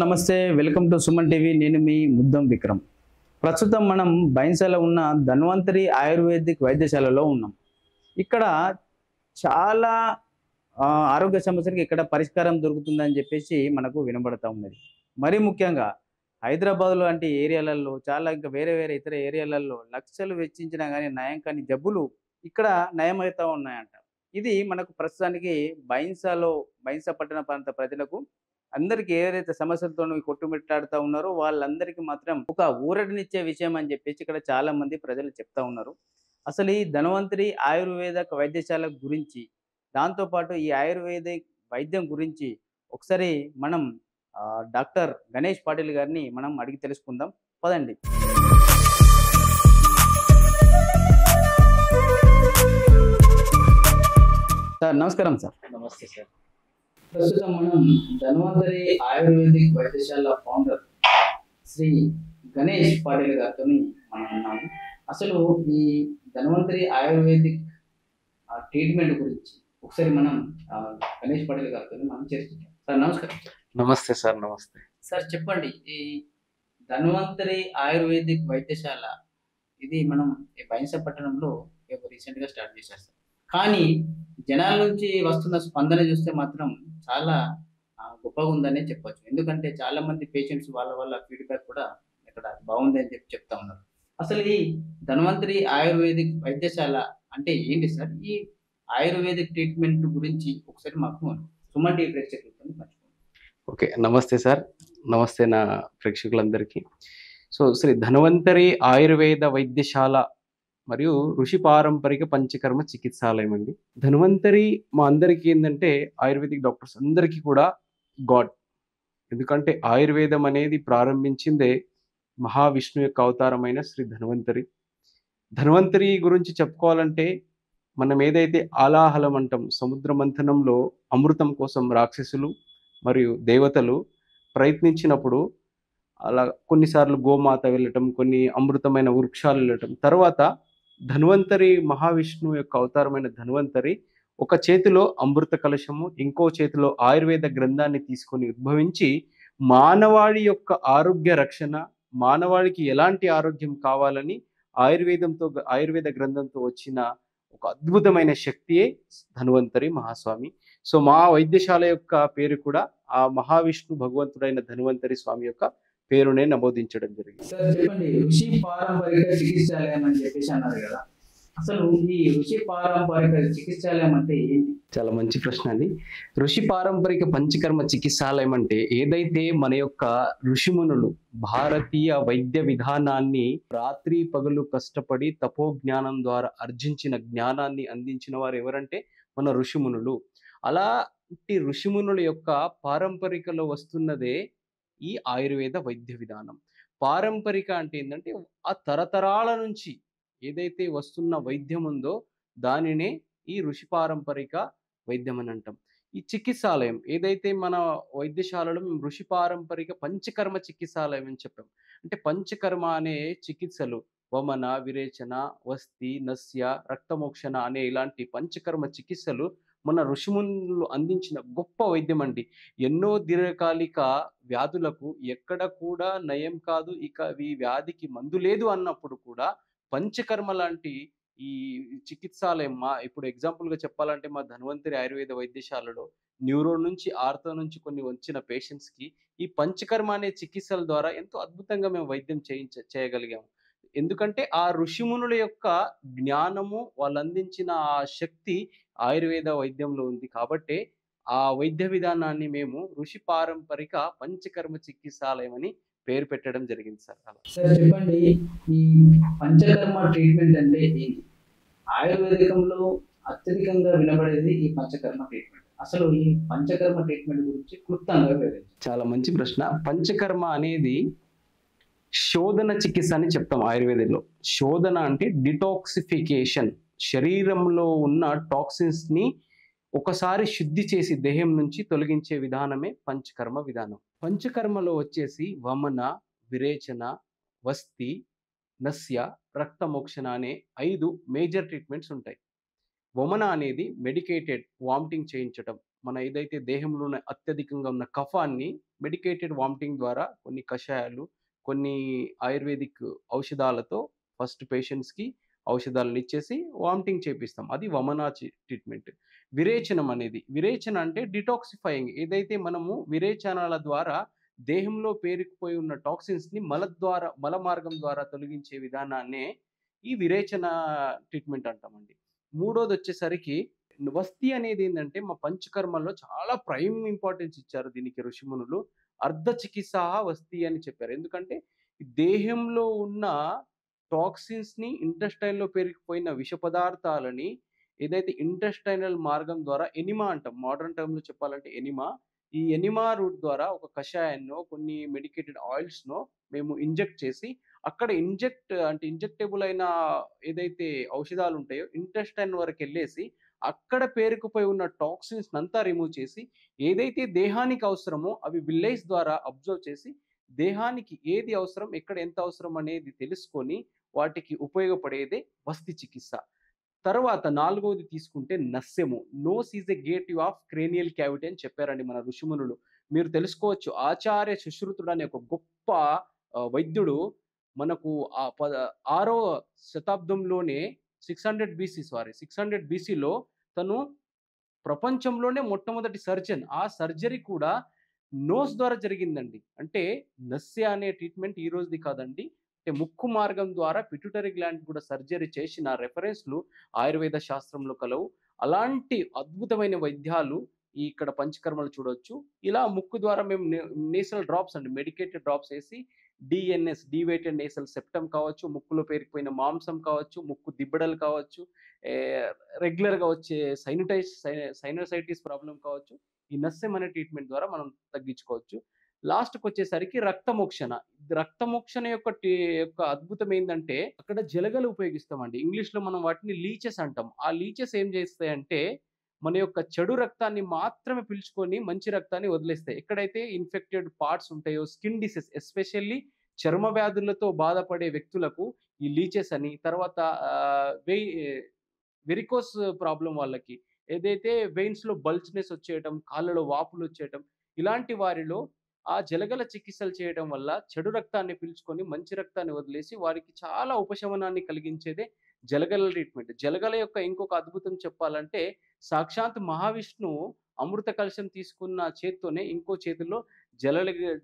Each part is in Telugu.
నమస్తే, వెల్కమ్ టు సుమన్ టీవీ. నేను మీ ముద్దం విక్రమ్. ప్రస్తుతం మనం బైన్సాలో ఉన్న ధన్వంతరి ఆయుర్వేదిక్ వైద్యశాలలో ఉన్నాం. ఇక్కడ చాలా ఆరోగ్య సమస్యలకు ఇక్కడ పరిష్కారం దొరుకుతుందని చెప్పేసి మనకు వినబడతా ఉన్నది. మరీ ముఖ్యంగా హైదరాబాద్లో లాంటి ఏరియాలలో చాలా ఇంకా వేరే వేరే ఇతర ఏరియాలలో లక్షలు వెచ్చించినా కానీ నయం కాని జబ్బులు ఇక్కడ నయమవుతా ఉన్నాయంట. ఇది మనకు ప్రస్తుతానికి బైన్సా పట్టణ ప్రాంత ప్రజలకు అందరికి ఏదైతే సమస్యలతో కొట్టుమిట్టాడుతా ఉన్నారో వాళ్ళందరికీ మాత్రం ఒక ఊరటనిచ్చే విషయం అని చెప్పేసి ఇక్కడ చాలా మంది ప్రజలు చెప్తా ఉన్నారు. అసలు ఈ ధన్వంతరి ఆయుర్వేద వైద్యశాల గురించి, దాంతోపాటు ఈ ఆయుర్వేదిక్ వైద్యం గురించి ఒకసారి మనం డాక్టర్ గణేష్ పాటిల్ గారిని మనం అడిగి తెలుసుకుందాం. పదండి. సార్ నమస్కారం. సార్ నమస్తే సార్. ప్రస్తుతం మనం ధన్వంతరి ఆయుర్వేదిక్ వైద్యశాల ఫౌండర్ శ్రీ గణేష్ పాటిల్ గారితో మనం ఉన్నాము. అసలు ఈ ధన్వంతరి ఆయుర్వేదిక్ ట్రీట్మెంట్ గురించి ఒకసారి మనం గణేష్ పాటిల్ గారితో మనం చర్చించాం. సార్ నమస్కారం. నమస్తే సార్. నమస్తే సార్. చెప్పండి, ఈ ధన్వంతరి ఆయుర్వేదిక్ వైద్యశాల ఇది మనం ఈ బైన్సా పట్టణంలో రీసెంట్గా స్టార్ట్ చేశారు సార్. కానీ జనాల నుంచి వస్తున్న స్పందన చూస్తే మాత్రం చాలా గొప్పగా ఉందనే చెప్పొచ్చు. ఎందుకంటే చాలా మంది పేషెంట్స్ వాళ్ళ ఫీడ్బ్యాక్ కూడా ఇక్కడ బాగుంది అని చెప్తా ఉన్నారు. అసలు ఈ ధన్వంతరి ఆయుర్వేదిక్ వైద్యశాల అంటే ఏంటి సార్? ఈ ఆయుర్వేదిక్ ట్రీట్మెంట్ గురించి ఒకసారి మాకు సుమన్ టీవీ ప్రేక్షకులతో పంచుకోండి. ఓకే. నమస్తే సార్. నమస్తే నా ప్రేక్షకులందరికీ. శ్రీ ధన్వంతరి ఆయుర్వేద వైద్యశాల మరియు ఋషి పారంపరిక పంచకర్మ చికిత్సాలయం అండి. ధన్వంతరి మా అందరికీ ఏంటంటే ఆయుర్వేదిక్ డాక్టర్స్ అందరికీ కూడా గాడ్. ఎందుకంటే ఆయుర్వేదం అనేది ప్రారంభించిందే మహావిష్ణు యొక్క అవతారమైన శ్రీ ధన్వంతరి. ధన్వంతరి గురించి చెప్పుకోవాలంటే మనం ఏదైతే ఆలాహలం అంటాం, సముద్ర మంథనంలో అమృతం కోసం రాక్షసులు మరియు దేవతలు ప్రయత్నించినప్పుడు అలా కొన్నిసార్లు గోమాత వెళ్ళటం, కొన్ని అమృతమైన వృక్షాలు వెళ్ళటం, తర్వాత ధన్వంతరి మహావిష్ణువు యొక్క అవతారమైన ధన్వంతరి ఒక చేతిలో అమృత కలశము, ఇంకో చేతిలో ఆయుర్వేద గ్రంథాన్ని తీసుకొని ఉద్భవించి మానవాళి యొక్క ఆరోగ్య రక్షణ, మానవాళికి ఎలాంటి ఆరోగ్యం కావాలని ఆయుర్వేద గ్రంథంతో వచ్చిన ఒక అద్భుతమైన శక్తియే ధన్వంతరి మహాస్వామి. మా వైద్యశాల యొక్క పేరు కూడా ఆ మహావిష్ణు భగవంతుడైన ధన్వంతరి స్వామి యొక్క పేరునే నమోదించడం జరిగింది. సార్ చెప్పండి, ఋషి పారంపరిక చికిత్సాలయం అని చెప్పేసి అన్నారు కదా, అసలు ఈ ఋషి పారంపరిక చికిత్సాలయం అంటే ఏంటి? చాలా మంచి ప్రశ్న అండి. ఋషి పారంపరిక పంచకర్మ చికిత్సాలయం అంటే ఏదైతే మన యొక్క ఋషిమునులు భారతీయ వైద్య విధానాన్ని రాత్రి పగలు కష్టపడి తపో జ్ఞానం ద్వారా ఆర్జించిన జ్ఞానాన్ని అందించిన వారు ఎవరంటే మన ఋషిమునులు. అలాంటి ఋషిమునుల యొక్క పారంపరికలో వస్తున్నదే ఈ ఆయుర్వేద వైద్య విధానం. పారంపరిక అంటే ఏంటంటే ఆ తరతరాల నుంచి ఏదైతే వస్తున్న వైద్యం ఉందో దానినే ఈ ఋషి పారంపరిక వైద్యం అని అంటాం. ఈ చికిత్సాలయం ఏదైతే మన వైద్యశాలలో మేము ఋషి పారంపరిక పంచకర్మ చికిత్సాలయం అని చెప్పాం. అంటే పంచకర్మ అనే చికిత్సలు వమన, విరేచన, వస్తి, నస్య, రక్తమోక్షణ అనే ఇలాంటి పంచకర్మ చికిత్సలు మన ఋషిమునులు అందించిన గొప్ప వైద్యం అండి. ఎన్నో దీర్ఘకాలిక వ్యాధులకు ఎక్కడ కూడా నయం కాదు, ఇక ఈ వ్యాధికి మందు లేదు అన్నప్పుడు కూడా పంచకర్మ లాంటి ఈ చికిత్సాలయం ఇప్పుడు ఎగ్జాంపుల్గా చెప్పాలంటే మా ధన్వంతరి ఆయుర్వేద వైద్యశాలలో న్యూరో నుంచి, ఆర్థో నుంచి కొన్ని వచ్చిన పేషెంట్స్కి ఈ పంచకర్మ అనే చికిత్సల ద్వారా ఎంతో అద్భుతంగా మేము వైద్యం చేయగలిగాము. ఎందుకంటే ఆ ఋషిమునుల యొక్క జ్ఞానము, వాళ్ళు అందించిన ఆ శక్తి ఆయుర్వేద వైద్యంలో ఉంది. కాబట్టి ఆ వైద్య విధానాన్ని మేము ఋషి పారంపరిక పంచకర్మ చికిత్సాలయం అని పేరు పెట్టడం జరిగింది సార్. సార్ చెప్పండి, ఈ పంచకర్మ ట్రీట్మెంట్ అంటే ఏంటి? ఆయుర్వేదికంలో అత్యధికంగా వినబడేది ఈ పంచకర్మ ట్రీట్మెంట్. అసలు ఈ పంచకర్మ ట్రీట్మెంట్ గురించి క్లుప్తంగా వివరించండి. చాలా మంచి ప్రశ్న. పంచకర్మ అనేది శోధన చికిత్స అని చెప్తాం ఆయుర్వేదంలో. శోధన అంటే డిటాక్సిఫికేషన్, శరీరంలో ఉన్న టాక్సిన్స్ ని ఒకసారి శుద్ధి చేసి దేహం నుంచి తొలగించే విధానమే పంచకర్మ విధానం. పంచకర్మలో వచ్చేసి వమన, విరేచన, వస్తి, నస్య, రక్తమోక్షణ అనే 5 మేజర్ ట్రీట్మెంట్స్ ఉంటాయి. వమన అనేది మెడికేటెడ్ వామిటింగ్ చేయించటం, మన ఏదైతే దేహంలో ఉన్న అత్యధికంగా ఉన్న కఫాన్ని మెడికేటెడ్ వామిటింగ్ ద్వారా కొన్ని కషాయాలు, కొన్ని ఆయుర్వేదిక్ ఔషధాలతో ఫస్ట్ పేషెంట్స్‌కి ఔషధాలను ఇచ్చేసి వామిటింగ్ చేపిస్తాం. అది వమనా ట్రీట్మెంట్. విరేచనం అనేది, విరేచన అంటే డిటాక్సిఫైయింగ్. ఏదైతే మనము విరేచనాల ద్వారా దేహంలో పేరుకుపోయి ఉన్న టాక్సిన్స్‌ని మల మార్గం ద్వారా తొలగించే విధానాన్నే ఈ విరేచన ట్రీట్మెంట్ అంటామండి. మూడోదొచ్చేసరికి వస్తి అనేదేందంటే, మా పంచకర్మల్లో చాలా ప్రైమ్ ఇంపార్టెన్స్ ఇచ్చారు దీనికి ఋషిమునులు. అర్ధ చికిత్సాహ వస్తి అని చెప్పారు. ఎందుకంటే, ఈ దేహంలో ఉన్న టాక్సిన్స్‌ని, ఇంటెస్టైన్‌లో పేరుకుపోయిన విష పదార్థాలని ఏదైతే ఇంటెస్టైనల్ మార్గం ద్వారా ఎనిమా అంటాం. మోడర్న్ టర్మ్‌లో చెప్పాలంటే ఎనిమా. ఈ ఎనిమా రూట్ ద్వారా ఒక కషాయాన్నో, కొన్ని మెడికేటెడ్ ఆయిల్స్‌నో మేము ఇంజెక్ట్ చేసి, అక్కడ ఇంజెక్టబుల్ అయిన ఏదైతే ఔషధాలుంటాయో ఇంటెస్టైన్ వరకెళ్ళేసి, అక్కడ పేరుకుపోయి ఉన్న టాక్సిన్స్‌నంతా రిమూవ్ చేసి, ఏదైతే దేహానికి అవసరమో అవి విల్లైస్ ద్వారా అబ్జర్వ్ చేసి, దేహానికి ఏది అవసరం, ఎక్కడ ఎంత అవసరం అనేది తెలుసుకొని, వాటికి ఉపయోగపడేదే వస్తి చికిత్స. తర్వాత నాలుగవది తీసుకుంటే నస్యము. Nose is a gateway of cranial cavity అని చెప్పారండి మన ఋషిమునులు. మీరు తెలుసుకోవచ్చు, ఆచార్య సుశ్రుతుడు అనే ఒక గొప్ప వైద్యుడు మనకు ఆరో శతాబ్దంలోనే 600 బీసీలో తను ప్రపంచంలోనే మొట్టమొదటి సర్జన్. ఆ సర్జరీ కూడా నోస్ ద్వారా జరిగిందండి. అంటే నస్య అనే ట్రీట్మెంట్ ఈ రోజుది కాదండి. అంటే ముక్కు మార్గం ద్వారా పిట్యూటరీ గ్లాండ్ కూడా సర్జరీ చేసిన రెఫరెన్స్‌లు ఆయుర్వేద శాస్త్రంలో కలవు. అలాంటి అద్భుతమైన వైద్యాలు ఇక్కడ పంచకర్మలు చూడొచ్చు. ఇలా ముక్కు ద్వారా మేము నేసల్ డ్రాప్స్ అండి. మెడికేటెడ్ డ్రాప్స్ ఏసి డీవేటెడ్ నేసల్ సెప్టమ్ కావచ్చు, ముక్కులో పేరుకుపోయిన మాంసం కావచ్చు, ముక్కు దిబ్బడలు కావచ్చు, రెగ్యులర్‌గా వచ్చే సైనసైటిస్ ప్రాబ్లమ్ కావచ్చు. ఈ నస్యం అనే ట్రీట్మెంట్ ద్వారా మనం తగ్గించుకోవచ్చు. లాస్ట్‌కొచ్చేసరికి రక్తమోక్షణ. రక్తమోక్షణ యొక్క అద్భుతం ఏందంటే, అక్కడ జలగలు ఉపయోగిస్తామండి. ఇంగ్లీష్‌లో మనం వాటిని లీచెస్ అంటాం. ఆ లీచెస్ ఏం చేస్తాయంటే, మన యొక్క చెడు రక్తాన్ని మాత్రమే పీల్చుకొని మంచి రక్తాన్ని వదిలేస్తాయి. ఎక్కడైతే ఇన్ఫెక్టెడ్ పార్ట్స్ ఉంటాయో, స్కిన్ డిసీజ్ ఎస్పెషల్లీ చర్మ వ్యాధులతో బాధపడే వ్యక్తులకు ఈ లీచెస్ అని, తర్వాత ఆహ్, వెయ్ వెరికోస్ ప్రాబ్లమ్ వాళ్ళకి, ఏదైతే వెయిన్స్‌లో బల్జ్‌నెస్ వచ్చేయటం, కాళ్ళలో వాపులొచ్చేయటం, ఇలాంటి వారిలో ఆ జలగల చికిత్సలు చేయడం వల్ల చెడు రక్తాన్ని పీల్చుకొని మంచి రక్తాన్ని వదిలేసి వారికి చాలా ఉపశమనాన్ని కలిగించేదే జలగల ట్రీట్మెంట్. జలగల యొక్క ఇంకొక అద్భుతం చెప్పాలంటే, సాక్షాత్ మహావిష్ణువు అమృత కలశం తీసుకున్న చేత్తోనే ఇంకో చేతుల్లో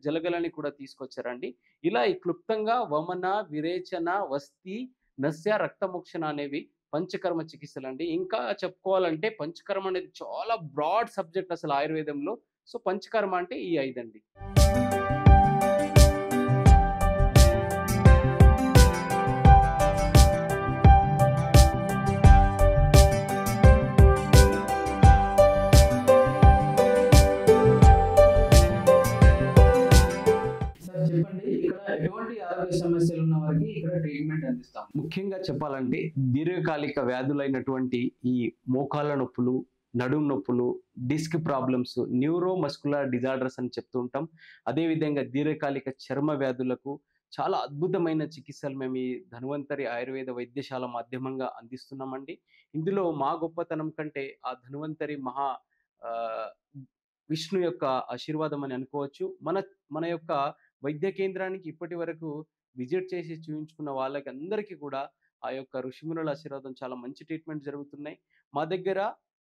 జలగలని కూడా తీసుకొచ్చారండి. ఇలా ఈ క్లుప్తంగా వమన, విరేచన, వస్తి, నస్య, రక్తమోక్షణ అనేవి పంచకర్మ చికిత్సలండి. ఇంకా చెప్పుకోవాలంటే పంచకర్మ అనేది చాలా బ్రాడ్ సబ్జెక్ట్ అసలు ఆయుర్వేదంలో. సో, పంచకర్మ అంటే ఈ 5 అండి. సార్ చెప్పండి, ఇక్కడ ఎటువంటి ఆరోగ్య సమస్యలు ఉన్న వారికి ఇక్కడ ట్రీట్మెంట్ అందిస్తాం? ముఖ్యంగా చెప్పాలంటే దీర్ఘకాలిక వ్యాధులైనటువంటి ఈ మోకాళ్ళ నొప్పులు, నడుము నొప్పులు, డిస్క్ ప్రాబ్లమ్స్, న్యూరోమస్కులర్ డిజార్డర్స్ అని చెప్తూ ఉంటాం. అదేవిధంగా దీర్ఘకాలిక చర్మ వ్యాధులకు చాలా అద్భుతమైన చికిత్సలు మేము ఈ ధన్వంతరి ఆయుర్వేద వైద్యశాల మాధ్యమంగా అందిస్తున్నామండి. ఇందులో మా గొప్పతనం కంటే ఆ ధన్వంతరి ఆహ్, విష్ణు యొక్క ఆశీర్వాదం అని అనుకోవచ్చు. మన యొక్క వైద్య కేంద్రానికి ఇప్పటి వరకు విజిట్ చేసి చూయించుకున్న వాళ్ళకి అందరికీ కూడా ఆ యొక్క ఋషిమునుల ఆశీర్వాదం, చాలా మంచి ట్రీట్మెంట్ జరుగుతున్నాయి. మా దగ్గర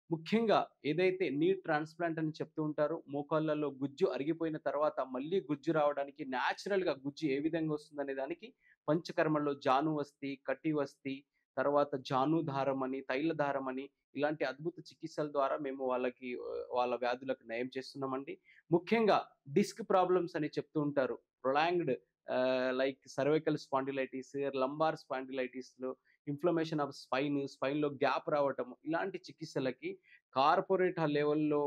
ముఖ్యంగా ఏదైతే నీ ట్రాన్స్‌ప్లాంట్ అని చెప్తూ ఉంటారో, మోకాళ్ళలో గుజ్జు అరిగిపోయిన తర్వాత మళ్ళీ గుజ్జు రావడానికి న్యాచురల్‌గా గుజ్జు ఏ విధంగా వస్తుందనే దానికి పంచకర్మల్లో జానువస్తి, కటివస్తి, తర్వాత జానుదారం అని, తైలదారం అని ఇలాంటి అద్భుత చికిత్సల ద్వారా మేము వాళ్ళ వ్యాధులకు నయం చేస్తున్నామండి. ముఖ్యంగా డిస్క్ ప్రాబ్లమ్స్ అని చెప్తూ ఉంటారు. Prolonged like cervical spondylitis, lumbar స్పాండిలైటిస్‌లో ఇన్‌ఫ్లమేషన్ ఆఫ్ స్పైన్‌లో గ్యాప్ రావటం, ఇలాంటి చికిత్సలకి కార్పొరేట్ లెవెల్‌లో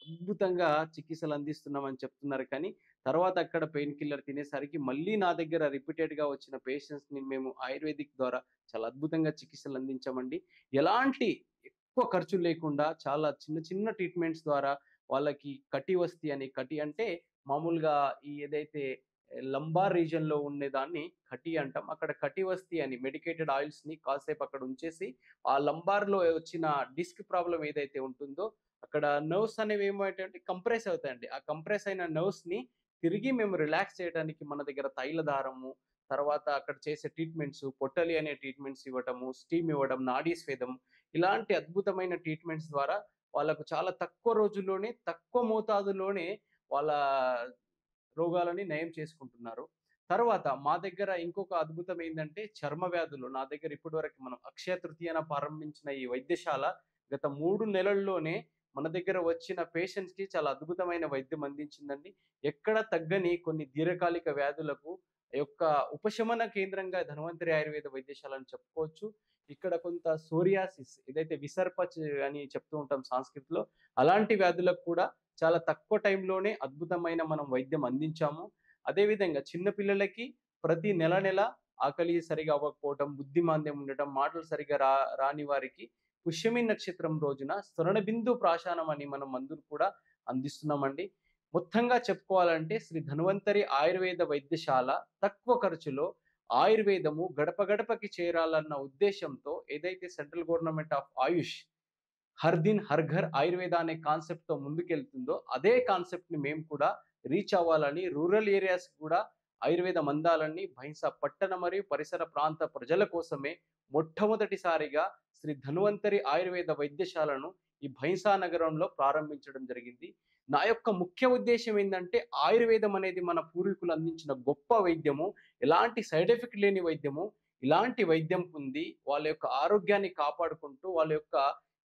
అద్భుతంగా చికిత్సలు అందిస్తున్నామని చెప్తున్నారు. కానీ తర్వాత అక్కడ పెయిన్ కిల్లర్ తినేసరికి మళ్ళీ నా దగ్గర రిపీటెడ్‌గా వచ్చిన పేషెంట్స్‌ని మేము ఆయుర్వేదిక్ ద్వారా చాలా అద్భుతంగా చికిత్సలు అందించామండి. ఎలాంటి ఎక్కువ ఖర్చు లేకుండా చాలా చిన్న చిన్న ట్రీట్మెంట్స్ ద్వారా వాళ్ళకి కటి వస్తి అని, కటి అంటే మామూలుగా ఈ ఏదైతే లంబార్ రీజియన్లో ఉండేదాన్ని కటి అంటాం. అక్కడ కటి వస్తి అని మెడికేటెడ్ ఆయిల్స్‌ని కాసేపు అక్కడ ఉంచేసి, ఆ లంబార్‌లో వచ్చిన డిస్క్ ప్రాబ్లమ్ ఏదైతే ఉంటుందో, అక్కడ నర్వ్స్ అనేవి ఏమవుతాయంటే కంప్రెస్ అవుతాయండి. ఆ కంప్రెస్ అయిన నర్వ్స్‌ని తిరిగి మేము రిలాక్స్ చేయడానికి మన దగ్గర తైలదారము, తర్వాత అక్కడ చేసే ట్రీట్మెంట్స్, పొట్టలి అనే ట్రీట్మెంట్స్ ఇవ్వటము, స్టీమ్ ఇవ్వడం, నాడీ స్వేదం ఇలాంటి అద్భుతమైన ట్రీట్మెంట్స్ ద్వారా వాళ్ళకు చాలా తక్కువ రోజుల్లోనే, తక్కువ మోతాదులోనే వాళ్ళ రోగాలని నయం చేసుకుంటున్నారు. తర్వాత మా దగ్గర ఇంకొక అద్భుతం ఏందంటే చర్మ వ్యాధులు. నా దగ్గర ఇప్పటివరకు మనం అక్షయ తృతీయన ప్రారంభించిన ఈ వైద్యశాల గత 3 నెలల్లోనే మన దగ్గర వచ్చిన పేషెంట్స్‌కి చాలా అద్భుతమైన వైద్యం అందించిందండి. ఎక్కడ తగ్గని కొన్ని దీర్ఘకాలిక వ్యాధులకు యొక్క ఉపశమన కేంద్రంగా ధన్వంతరి ఆయుర్వేద వైద్యశాల అని చెప్పుకోవచ్చు. ఇక్కడ కొంత సోరియాసిస్ ఏదైతే విసర్పచ్ అని చెప్తూ ఉంటాం సంస్కృతిలో, అలాంటి వ్యాధులకు కూడా చాలా తక్కువ టైంలోనే అద్భుతమైన మనం వైద్యం అందించాము. అదే విధంగా చిన్న పిల్లలకి ప్రతి నెల ఆకలి సరిగా అవ్వకపోవటం, బుద్ధిమాంద్యం ఉండటం, మాటలు సరిగ్గా రాని వారికి పుష్యమి నక్షత్రం రోజున స్వర్ణబిందు ప్రాశానం అని మనం మందులు కూడా అందిస్తున్నామండి. మొత్తంగా చెప్పుకోవాలంటే శ్రీ ధన్వంతరి ఆయుర్వేద వైద్యశాల తక్కువ ఖర్చులో ఆయుర్వేదము గడప గడపకి చేరాలన్న ఉద్దేశ్యంతో ఏదైతే సెంట్రల్ గవర్నమెంట్ ఆఫ్ ఆయుష్ హర్ దిన్ హర్ ఘర్ ఆయుర్వేద అనే కాన్సెప్ట్‌తో ముందుకెళ్తుందో, అదే కాన్సెప్ట్‌ని మేము కూడా రీచ్ అవ్వాలని రూరల్ ఏరియాస్ కూడా ఆయుర్వేదం అందాలని బైంసా పట్టణ మరియు పరిసర ప్రాంత ప్రజల కోసమే మొట్టమొదటిసారిగా శ్రీ ధన్వంతరి ఆయుర్వేద వైద్యశాలను ఈ భైంసా నగరంలో ప్రారంభించడం జరిగింది. నా యొక్క ముఖ్య ఉద్దేశ్యం ఏందంటే ఆయుర్వేదం అనేది మన పూర్వీకులు అందించిన గొప్ప వైద్యము. ఎలాంటి సైడ్ ఎఫెక్ట్ లేని వైద్యము. ఇలాంటి వైద్యం పొంది వాళ్ళ యొక్క ఆరోగ్యాన్ని కాపాడుకుంటూ వాళ్ళ యొక్క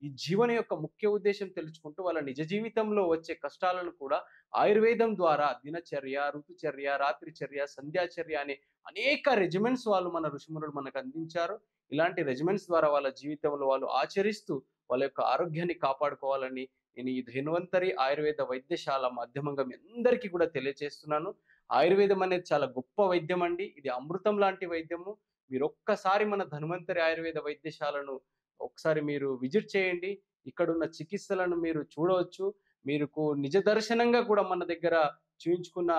ఈ జీవన యొక్క ముఖ్య ఉద్దేశ్యం తెలుసుకుంటూ వాళ్ళ నిజ జీవితంలో వచ్చే కష్టాలను కూడా ఆయుర్వేదం ద్వారా దినచర్య, ఋతుచర్య, రాత్రిచర్య, సంధ్యాచర్య అనే అనేక రెజిమెంట్స్ వాళ్ళు మన ఋషిమునులు మనకు అందించారు. ఇలాంటి రెజిమెంట్స్ ద్వారా వాళ్ళ జీవితంలో వాళ్ళు ఆచరిస్తూ వాళ్ళ యొక్క ఆరోగ్యాన్ని కాపాడుకోవాలని నేను ఈ ధన్వంతరి ఆయుర్వేద వైద్యశాల మాధ్యమంగా మీ అందరికీ కూడా తెలియజేస్తున్నాను. ఆయుర్వేదం అనేది చాలా గొప్ప వైద్యం అండి. ఇది అమృతం లాంటి వైద్యము. మీరు ఒక్కసారి మన ధన్వంతరి ఆయుర్వేద వైద్యశాలను ఒకసారి మీరు విజిట్ చేయండి. ఇక్కడున్న చికిత్సలను మీరు చూడవచ్చు. మీకు నిజ దర్శనంగా కూడా మన దగ్గర చూయించుకున్న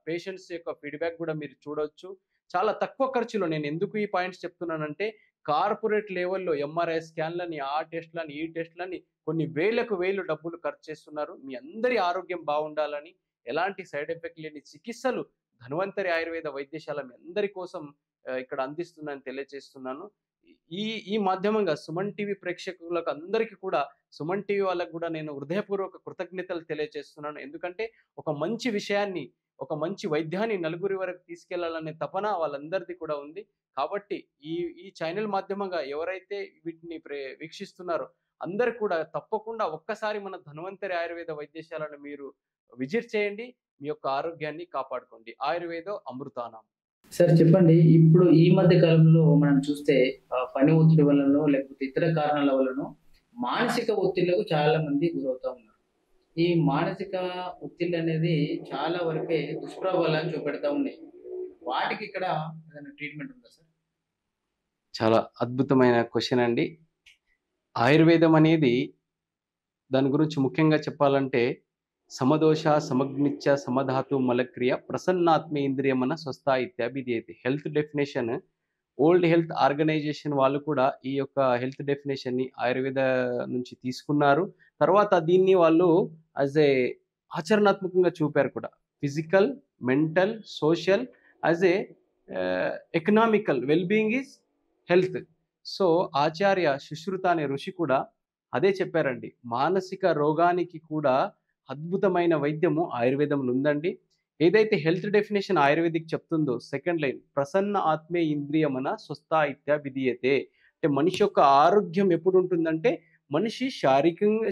పేషెంట్స్ యొక్క ఫీడ్‌బ్యాక్ కూడా మీరు చూడొచ్చు. చాలా తక్కువ ఖర్చులో నేనెందుకు ఈ పాయింట్స్ చెప్తున్నానంటే, కార్పొరేట్ లెవెల్‌లో ఎంఆర్ఐ స్కాన్‌లని, ఆ టెస్ట్‌లని, ఈ టెస్ట్‌లని కొన్ని వేలకు వేలు డబ్బులు ఖర్చు చేస్తున్నారు. మీ అందరి ఆరోగ్యం బావుండాలని, ఎలాంటి సైడ్ ఎఫెక్ట్ లేని చికిత్సలు ధన్వంతరి ఆయుర్వేద వైద్యశాల మీ అందరి కోసం ఇక్కడ అందిస్తుందని తెలియజేస్తున్నాను. ఈ ఈ మాధ్యమంగా సుమన్ టీవీ ప్రేక్షకులకు అందరికీ కూడా, సుమన్ టీవీ వాళ్ళకి కూడా నేను హృదయపూర్వక కృతజ్ఞతలు తెలియజేస్తున్నాను. ఎందుకంటే ఒక మంచి విషయాన్ని, ఒక మంచి వైద్యాన్ని నలుగురి వరకు తీసుకెళ్లాలనే తపన వాళ్ళందరిది కూడా ఉంది. కాబట్టి ఈ ఈ ఛానెల్ మాధ్యమంగా ఎవరైతే వీటిని వీక్షిస్తున్నారో అందరూ కూడా తప్పకుండా ఒక్కసారి మన ధన్వంతరి ఆయుర్వేద వైద్యశాలను మీరు విజిట్ చేయండి. మీ యొక్క ఆరోగ్యాన్ని కాపాడుకోండి. ఆయుర్వేదో అమృతానాం. సార్ చెప్పండి. ఇప్పుడు ఈ మధ్య కాలంలో మనం చూస్తే పని ఒత్తిడి వల్లనో లేకపోతే ఇతర కారణాల వల్లనో మానసిక ఒత్తిళ్లకు చాలా మంది గురవుతా ఉన్నారు. ఈ మానసిక ఒత్తిళ్ళు అనేది చాలా వరకే దుష్ప్రభావాలను చూపెడతా ఉన్నాయి. వాటికి ఇక్కడ ఏదైనా ట్రీట్మెంట్ ఉందా సార్? చాలా అద్భుతమైన క్వెషన్ అండి. ఆయుర్వేదం అనేది దాని గురించి ముఖ్యంగా చెప్పాలంటే సమదోష, సమగ్నిచ్చ, సమధాతు, మలక్రియ, ప్రసన్నాత్మేంద్రియమన స్వస్థ ఇత్యాభిధీయతే. Health definition world health organisation వాళ్ళు కూడా ఈ యొక్క హెల్త్ డెఫినేషన్‌ని ఆయుర్వేద నుంచి తీసుకున్నారు. తర్వాత దీన్ని వాళ్ళు యాస్ ఏ ఆచరణాత్మకంగా చూపారు కూడా. Physical, mental, social as a economical well being is health. So Acharya Sushruta అనే ఋషి కూడా అదే చెప్పారండి. మానసిక రోగానికి కూడా అద్భుతమైన వైద్యము ఆయుర్వేదంలో ఉందండి. ఏదైతే హెల్త్ డెఫినేషన్ ఆయుర్వేదిక్ చెప్తుందో సెకండ్ లైన్ ప్రసన్న ఆత్మే ఇంద్రియమన స్వస్థ ఇత్యాభిధీయతే. అంటే మనిషి యొక్క ఆరోగ్యం ఎప్పుడు ఉంటుందంటే మనిషి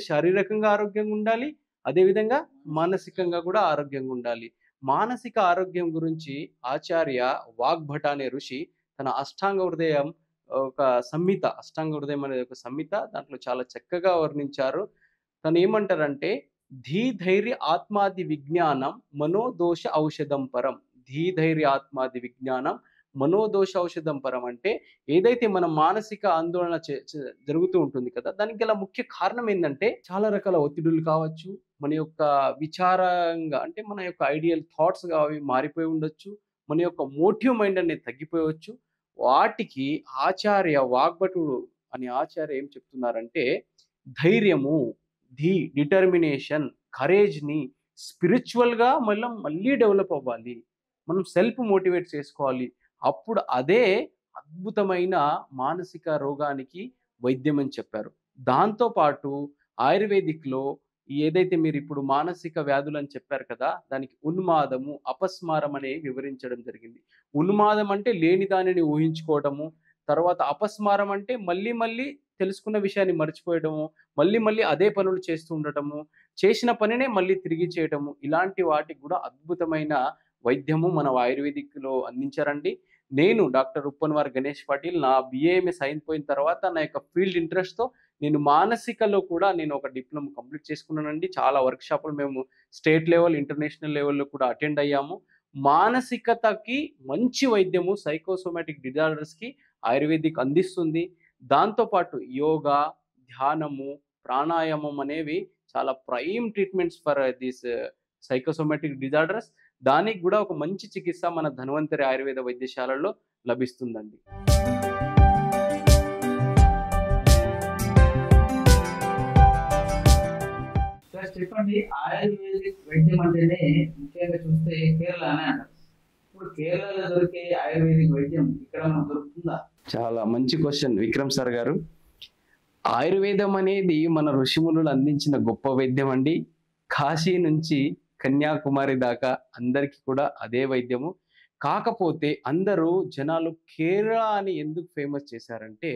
శారీరకంగా ఆరోగ్యంగా ఉండాలి. అదేవిధంగా మానసికంగా కూడా ఆరోగ్యంగా ఉండాలి. మానసిక ఆరోగ్యం గురించి ఆచార్య వాగ్భట అనే ఋషి తన అష్టాంగ హృదయం ఒక సంహిత, అష్టాంగ హృదయం అనేది ఒక సంహిత, దాంట్లో చాలా చక్కగా వర్ణించారు. తను ఏమంటారంటే ధీధైర్య ఆత్మాది విజ్ఞానం మనోదోష ఔషధం పరం. ధీధైర్య ఆత్మాది విజ్ఞానం మనోదోష ఔషధం పరం అంటే ఏదైతే మన మానసిక ఆందోళన జరుగుతూ ఉంటుంది కదా, దానికి గల ముఖ్య కారణం ఏంటంటే చాలా రకాల ఒత్తిడులు కావచ్చు, మన యొక్క విచారంగా అంటే మన యొక్క ఐడియల్ థాట్స్గా అవి మారిపోయి ఉండొచ్చు, మన యొక్క మోటివ్ మైండ్ అనేది తగ్గిపోవచ్చు. వాటికి ఆచార్య వాగ్భటుడు అనే ఆచార్య ఏం చెప్తున్నారంటే ధైర్యము, డిటర్మినేషన్, కరేజ్ని స్పిరిచువల్గా మళ్ళీ డెవలప్ అవ్వాలి. మనం సెల్ఫ్ మోటివేట్ చేసుకోవాలి. అప్పుడు అదే అద్భుతమైన మానసిక రోగానికి వైద్యం అని చెప్పారు. దాంతో పాటు ఆయుర్వేదిక్‌లో ఏదైతే మీరు ఇప్పుడు మానసిక వ్యాధులు అని చెప్పారు కదా, దానికి ఉన్మాదము, అపస్మారం అనేవి వివరించడం జరిగింది. ఉన్మాదం అంటే లేని దానిని ఊహించుకోవడము, తర్వాత అపస్మారం అంటే మళ్ళీ మళ్ళీ తెలుసుకున్న విషయాన్ని మర్చిపోయడము, మళ్ళీ మళ్ళీ అదే పనులు చేస్తూ ఉండటము, చేసిన పనినే మళ్ళీ తిరిగి చేయటము. ఇలాంటి వాటికి కూడా అద్భుతమైన వైద్యము మన ఆయుర్వేదిక్‌లో అందించారండి. నేను డాక్టర్ ఉప్పనవారి గణేష్ పాటిల్ నా బీఏఎంఎస్ అయిపోయిన తర్వాత నా యొక్క ఫీల్డ్ ఇంట్రెస్ట్‌తో నేను మానసికలో కూడా నేను ఒక డిప్లొమా కంప్లీట్ చేసుకున్నానండి. చాలా వర్క్‌షాపులు మేము స్టేట్ లెవెల్, ఇంటర్నేషనల్ లెవెల్‌లో కూడా అటెండ్ అయ్యాము. మానసికతకి మంచి వైద్యము సైకోసోమాటిక్ డిజార్డర్స్‌కి ఆయుర్వేదిక్ అందిస్తుంది. దాంతో పాటు యోగా, ధ్యానము, ప్రాణాయామం అనేవి చాలా prime treatments for this psychosomatic disorders. దానికి గూడా ఒక మంచి చికిత్స మన ధన్వంతరి ఆయుర్వేద వైద్యశాలల్లో లభిస్తుందండి. సార్ చెప్పండి, ఆయుర్వేదిక్ వైద్యం అంటేనే ముఖ్యంగా చూస్తే కేరళ అనే అంటారు. ఇప్పుడు కేరళలో దొరికే ఆయుర్వేదిక్ వైద్యం ఇక్కడ మనకు దొరుకుతుందా? చాలా మంచి క్వశ్చన్ విక్రమ్ సార్ గారు. ఆయుర్వేదం అనేది మన ఋషిమునులు అందించిన గొప్ప వైద్యం అండి. కాశీ నుంచి కన్యాకుమారి దాకా అందరికీ కూడా అదే వైద్యము. కాకపోతే అందరూ జనాలు కేరళ అని ఎందుకు ఫేమస్ చేశారంటే,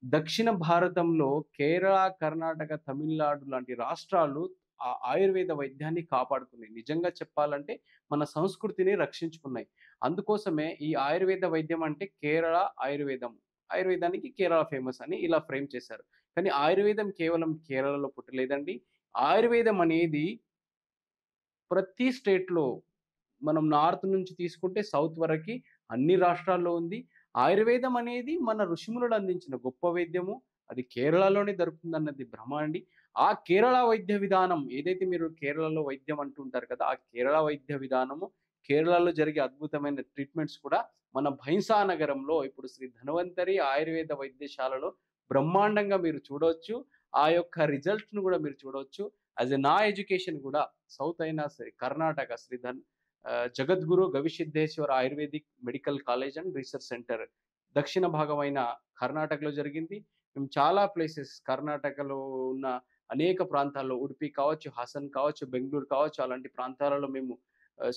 దక్షిణ భారతంలో కేరళ, కర్ణాటక, తమిళనాడు లాంటి రాష్ట్రాలు ఆ ఆయుర్వేద వైద్యాన్ని కాపాడుకున్నాయి. నిజంగా చెప్పాలంటే మన సంస్కృతిని రక్షించుకున్నాయి. అందుకోసమే ఈ ఆయుర్వేద వైద్యం అంటే కేరళ ఆయుర్వేదం. ఆయుర్వేదానికి కేరళ ఫేమస్ అని ఇలా ఫ్రేమ్ చేశారు. కానీ ఆయుర్వేదం కేవలం కేరళలో పుట్టలేదండి. ఆయుర్వేదం అనేది ప్రతి స్టేట్‌లో మనం నార్త్ నుంచి తీసుకుంటే సౌత్ వరకి అన్ని రాష్ట్రాల్లో ఉంది. ఆయుర్వేదం అనేది మన ఋషిమునులు అందించిన గొప్ప వైద్యము. అది కేరళలోనే దొరుకుతుందన్నది భ్రమ అండి. ఆ కేరళ వైద్య విధానం ఏదైతే మీరు కేరళలో వైద్యం అంటుంటారు కదా, ఆ కేరళ వైద్య విధానము, కేరళలో జరిగే అద్భుతమైన ట్రీట్మెంట్స్ కూడా మన భైంసా నగరంలో ఇప్పుడు శ్రీ ధన్వంతరి ఆయుర్వేద వైద్యశాలలో బ్రహ్మాండంగా మీరు చూడొచ్చు. ఆ యొక్క రిజల్ట్‌ని గూడా మీరు చూడొచ్చు. నా ఎడ్యుకేషన్ గూడా సౌత్ అయినా సరే Karnataka Jagadguru Gavisiddheshwara Ayurvedic medical college and research centre దక్షిణ భాగమైన కర్ణాటకలో జరిగింది. మేము చాలా ప్లేసెస్ కర్ణాటకలో ఉన్న అనేక ప్రాంతాల్లో ఉడుపి కావచ్చు, హాసన్ కావచ్చు, బెంగుళూరు కావచ్చు, అలాంటి ప్రాంతాలలో మేము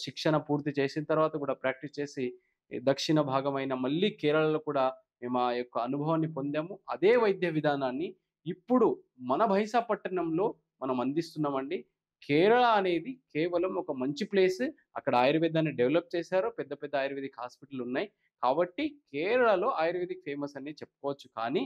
శిక్షణ పూర్తి చేసిన తర్వాత కూడా ప్రాక్టీస్ చేసి దక్షిణ భాగమైన మళ్ళీ కేరళలో కూడా మేము ఆ యొక్క అనుభవాన్ని పొందాము. అదే వైద్య విధానాన్ని ఇప్పుడు మన భైంసాపట్టణంలో మనం అందిస్తున్నామండి. కేరళ అనేది కేవలం ఒక మంచి ప్లేస్. అక్కడ ఆయుర్వేదాన్ని డెవలప్ చేశారు. పెద్ద పెద్ద ఆయుర్వేదిక్ హాస్పిటల్ ఉన్నాయి. కాబట్టి కేరళలో ఆయుర్వేదిక్ ఫేమస్ అని చెప్పుకోవచ్చు. కానీ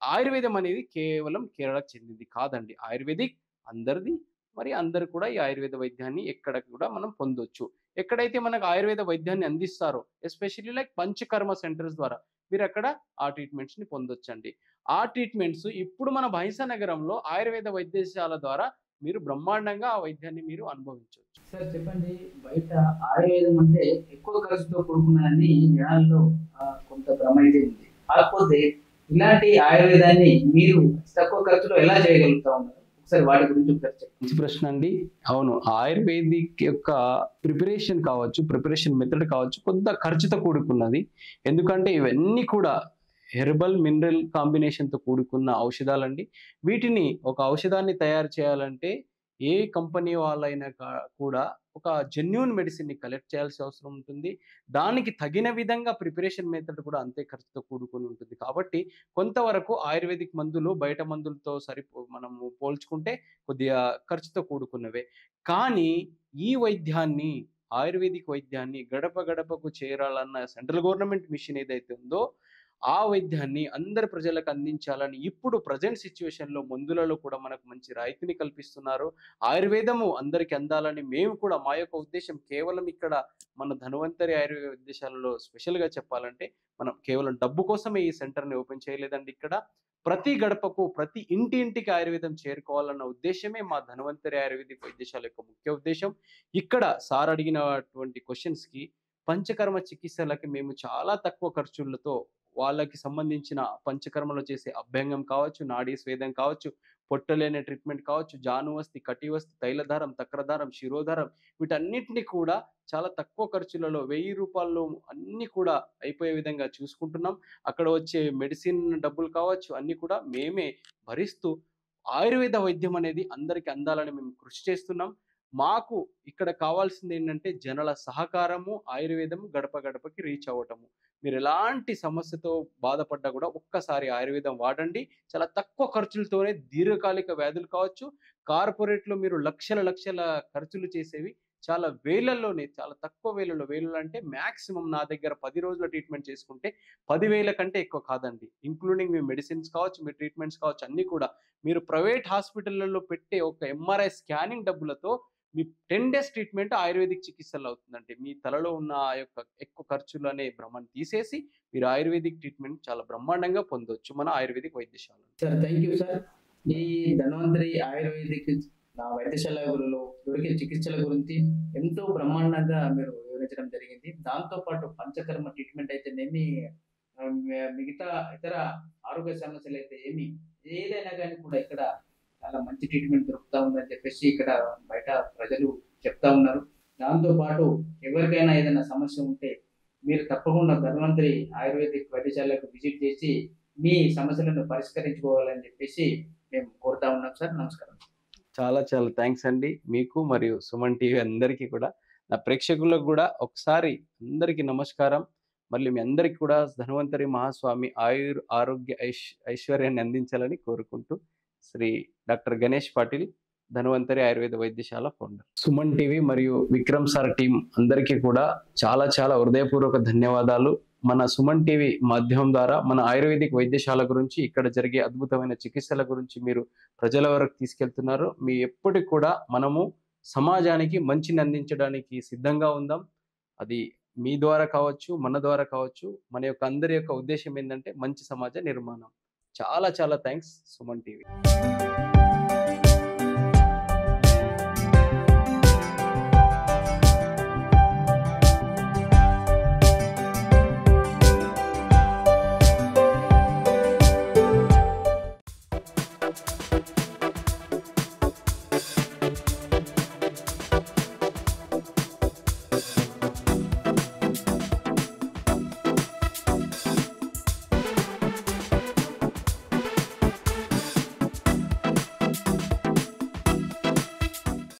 ఆయుర్వేదం అనేది కేవలం కేరళకు చెందింది కాదండి. ఆయుర్వేదిక్ అందరిది. మరి అందరూ కూడా ఈ ఆయుర్వేద వైద్యాన్ని ఎక్కడ కూడా మనం పొందొచ్చు. ఎక్కడైతే మనకు ఆయుర్వేద వైద్యాన్ని అందిస్తారో ఎస్పెషల్లీ లైక్ పంచకర్మ సెంటర్స్ ద్వారా మీరక్కడ ఆ ట్రీట్మెంట్స్‌ని పొందొచ్చండి. ఆ ట్రీట్మెంట్స్ ఇప్పుడు మన బైంసా నగరంలో ఆయుర్వేద వైద్యశాల ద్వారా మీరు బ్రహ్మాండంగా ఆ వైద్యాన్ని మీరు అనుభవించొచ్చు. సార్ చెప్పండి, బయట ఆయుర్వేదం అంటే ఎక్కువ ఖర్చుతో కూడుకున్నదని జనాల్లో కొంత భ్రమ అయితే ఉంది. కాకపోతే ఇలాంటి ఆయుర్వేదాన్ని మీరు తక్కువ ఖర్చులో ఎలా చేయగలుగుతా ఉన్నారు? ఒకసారి వాటి గురించి ఒకసారి చెప్పండి. మంచి ప్రశ్న అండి. అవును, ఆయుర్వేదిక్ యొక్క ప్రిపరేషన్ కావచ్చు, ప్రిపరేషన్ మెథడ్ కావచ్చు, కొంత ఖర్చుతో కూడుకున్నది. ఎందుకంటే ఇవన్నీ కూడా హెర్బల్, మినరల్ కాంబినేషన్‌తో కూడుకున్న ఔషధాలండి. వీటిని ఒక ఔషధాన్ని తయారు చేయాలంటే ఏ కంపెనీ వాళ్ళైనా కూడా ఒక జెన్యూన్ మెడిసిన్‌ని కలెక్ట్ చేయాల్సిన అవసరం ఉంటుంది. దానికి తగిన విధంగా ప్రిపరేషన్ మెథడ్ కూడా అంతే ఖర్చుతో కూడుకొని ఉంటుంది. కాబట్టి కొంతవరకు ఆయుర్వేదిక్ మందులు బయట మందులతో మనము పోల్చుకుంటే కొద్దిగా ఖర్చుతో కూడుకున్నవే. కానీ ఈ వైద్యాన్ని, ఆయుర్వేదిక్ వైద్యాన్ని గడప గడపకు చేరాలన్న సెంట్రల్ గవర్నమెంట్ మిషన్ ఏదైతే ఉందో ఆ వైద్యాన్ని అందరి ప్రజలకు అందించాలని ఇప్పుడు ప్రజెంట్ సిచ్యువేషన్లో మందులలో కూడా మనకు మంచి రాయితీని కల్పిస్తున్నారు. ఆయుర్వేదము అందరికి అందాలని మేము కూడా మా యొక్క ఉద్దేశం కేవలం ఇక్కడ మన ధన్వంతరి ఆయుర్వేద వైద్యశాలలో స్పెషల్గా చెప్పాలంటే మనం కేవలం డబ్బు కోసమే ఈ సెంటర్ని ఓపెన్ చేయలేదండి. ఇక్కడ ప్రతి గడపకు ప్రతి ఇంటింటికి ఆయుర్వేదం చేరుకోవాలన్న ఉద్దేశమే మా ధన్వంతరి ఆయుర్వేదిక్ వైద్యశాల యొక్క ముఖ్య ఉద్దేశం. ఇక్కడ సార్ అడిగినటువంటి క్వశ్చన్స్కి పంచకర్మ చికిత్సలకి మేము చాలా తక్కువ ఖర్చులతో వాళ్ళకి సంబంధించిన పంచకర్మలో చేసే అభ్యంగం కావచ్చు, నాడీ స్వేదం కావచ్చు, పొట్టలేని ట్రీట్మెంట్ కావచ్చు, జానువస్తి, కటివస్తి, తైలధారం, తక్రధారం, శిరోధారం వీటన్నిటిని కూడా చాలా తక్కువ ఖర్చులలో 1000 రూపాయల్లో అన్నీ కూడా అయిపోయే విధంగా చూసుకుంటున్నాం. అక్కడ వచ్చే మెడిసిన్ డబ్బులు కావచ్చు అన్నీ కూడా మేమే భరిస్తూ ఆయుర్వేద వైద్యం అనేది అందరికీ అందాలని మేము కృషి చేస్తున్నాం. మాకు ఇక్కడ కావాల్సింది ఏంటంటే జనాల సహకారము, ఆయుర్వేదం గడప గడపకి రీచ్ అవ్వటము. మీరు ఎలాంటి సమస్యతో బాధపడ్డా కూడా ఒక్కసారి ఆయుర్వేదం వాడండి. చాలా తక్కువ ఖర్చులతోనే దీర్ఘకాలిక వ్యాధులు కావచ్చు, కార్పొరేట్‌లో మీరు లక్షల లక్షల ఖర్చులు చేసేవి చాలా వేలల్లోనే, చాలా తక్కువ వేలలో, వేలలు అంటే మాక్సిమం నా దగ్గర 10 రోజుల ట్రీట్మెంట్ చేసుకుంటే 10,000 కంటే ఎక్కువ కాదండి. ఇంక్లూడింగ్ మీ మెడిసిన్స్ కావచ్చు, మీ ట్రీట్మెంట్స్ కావచ్చు అన్నీ కూడా. మీరు ప్రైవేట్ హాస్పిటల్‌లలో పెట్టే ఒక ఎంఆర్ఐ స్కానింగ్ డబ్బులతో మీ 10 డేస్ ట్రీట్మెంట్ ఆయుర్వేదిక్ చికిత్సలో అవుతుందండి. మీ తలలో ఉన్న ఆ యొక్క ఎక్కువ ఖర్చులనే భ్రమను తీసేసి మీరు ఆయుర్వేదిక్ ట్రీట్మెంట్ చాలా బ్రహ్మాండంగా పొందొచ్చు మన ఆయుర్వేదిక్ వైద్యశాలలో. Sir thank you sir. ఈ ధన్వంతరి ఆయుర్వేదిక్ వైద్యశాలలో దొరికే చికిత్సల గురించి ఎంతో బ్రహ్మాండంగా మీరు వివరించడం జరిగింది. దాంతో పాటు పంచకర్మ ట్రీట్మెంట్ అయితేనేమి, మిగతా ఇతర ఆరోగ్య సమస్యలు అయితే ఏదైనా కానీ కూడా ఇక్కడ చాలా మంచి ట్రీట్మెంట్ దొరుకుతా ఉందని చెప్పేసి ఇక్కడ బయట ప్రజలు చెప్తా ఉన్నారు. దాంతో పాటు ఎవరికైనా ఏదైనా సమస్య ఉంటే మీరు తప్పకుండా ధన్వంతరి ఆయుర్వేదిక్ వైద్యశాలకు విజిట్ చేసి మీ సమస్యలను పరిష్కరించుకోవాలని చెప్పేసి మేము కోరుతా ఉన్నాం సార్. నమస్కారం. చాలా చాలా థ్యాంక్స్ అండి మీకు మరియు సుమన్ టీవీ అందరికీ కూడా, నా ప్రేక్షకులకు కూడా ఒకసారి అందరికీ నమస్కారం. మళ్ళీ మీ అందరికీ కూడా ధన్వంతరి మహాస్వామి ఆరోగ్య ఐశ్వర్యాన్ని అందించాలని కోరుకుంటూ శ్రీ డాక్టర్ గణేష్ పాటిల్, ధన్వంతరి ఆయుర్వేద వైద్యశాల ఫౌండర్. సుమన్ టీవీ మరియు విక్రమ్ సార్ టీం అందరికీ కూడా చాలా చాలా హృదయపూర్వక ధన్యవాదాలు. మన సుమన్ టీవీ మాధ్యమం ద్వారా మన ఆయుర్వేదిక్ వైద్యశాల గురించి, ఇక్కడ జరిగే అద్భుతమైన చికిత్సల గురించి మీరు ప్రజల వరకు తీసుకెళ్తున్నారు. మీ ఎప్పటికి కూడా మనము సమాజానికి మంచిని అందించడానికి సిద్ధంగా ఉందాం. అది మీ ద్వారా కావచ్చు, మన ద్వారా కావచ్చు. మన యొక్క అందరి యొక్క ఉద్దేశం ఏంటంటే మంచి సమాజ నిర్మాణం. చాలా చాలా థ్యాంక్స్ సుమన్ టీవీ.